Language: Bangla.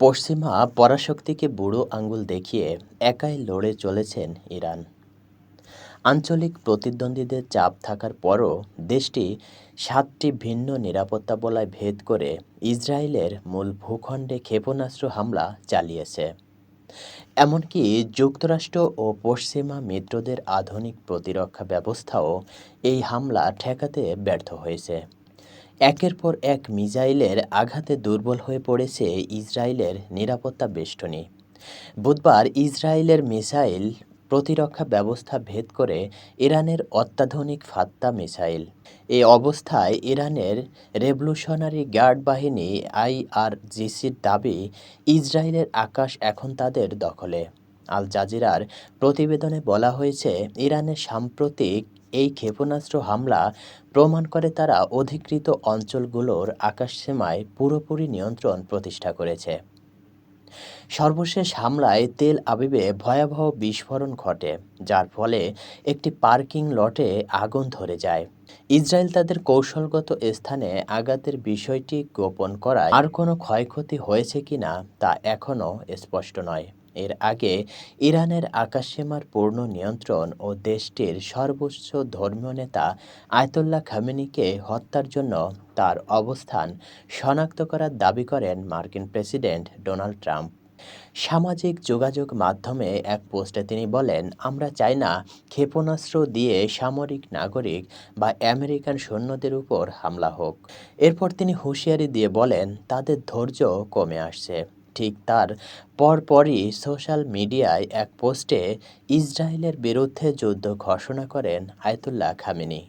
পশ্চিমা পরাশক্তিকে বুড়ো আঙুল দেখিয়ে একাই লড়ে চলেছেন ইরান। আঞ্চলিক প্রতিদ্বন্দ্বীদের চাপ থাকার পরও দেশটি ৭টি ভিন্ন নিরাপত্তা বলয় ভেদ করে ইসরায়েলের মূল ভূখণ্ডে ক্ষেপণাস্ত্র হামলা চালিয়েছে। এমনকি যুক্তরাষ্ট্র ও পশ্চিমা মিত্রদের আধুনিক প্রতিরক্ষা ব্যবস্থাও এই হামলা ঠেকাতে ব্যর্থ হয়েছে। একের পর এক মিসাইলের আঘাতে দুর্বল হয়ে পড়েছে ইসরায়েলের নিরাপত্তা বেষ্টনী। বুধবার ইসরায়েলের মিসাইল প্রতিরক্ষা ব্যবস্থা ভেদ করে ইরানের অত্যাধুনিক ফাত্তা মিসাইল। এই অবস্থায় ইরানের রেভলিউশনারি গার্ড বাহিনী আইআরজিসির দাবি, ইসরায়েলের আকাশ এখন তাদের দখলে। আল জাজিরার প্রতিবেদনে বলা হয়েছে, ইরানের সাম্প্রতিক এই ক্ষেপণাস্ত্র হামলা প্রমাণ করে তারা অধিকৃত অঞ্চলগুলোর আকাশসীমায় পুরোপুরি নিয়ন্ত্রণ প্রতিষ্ঠা করেছে। সর্বশেষ হামলায় তেল আবিবে ভয়াবহ বিস্ফোরণ ঘটে, যার ফলে একটি পার্কিং লটে আগুন ধরে যায়। ইসরায়েল তাদের কৌশলগত স্থানে আঘাতের বিষয়টি গোপন করায় আর কোনো ক্ষয়ক্ষতি হয়েছে কিনা তা এখনও স্পষ্ট নয়। এর আগে ইরানের আকাশসীমার পূর্ণ নিয়ন্ত্রণ ও দেশটির সর্বোচ্চ ধর্মীয় নেতা আয়াতুল্লাহ খামেনিকে হত্যার জন্য তার অবস্থান শনাক্ত করার দাবি করেন মার্কিন প্রেসিডেন্ট ডোনাল্ড ট্রাম্প। সামাজিক যোগাযোগ মাধ্যমে এক পোস্টে তিনি বলেন, আমরা চাই না ক্ষেপণাস্ত্র দিয়ে সামরিক নাগরিক বা আমেরিকান সৈন্যদের উপর হামলা হোক। এরপর তিনি হুঁশিয়ারি দিয়ে বলেন, তাদের ধৈর্য কমে আসছে। ঠিক তার পরপরই সোশ্যাল মিডিয়ায় এক পোস্টে ইসরায়েলের বিরুদ্ধে যুদ্ধ ঘোষণা করেন আয়াতুল্লাহ খামেনি।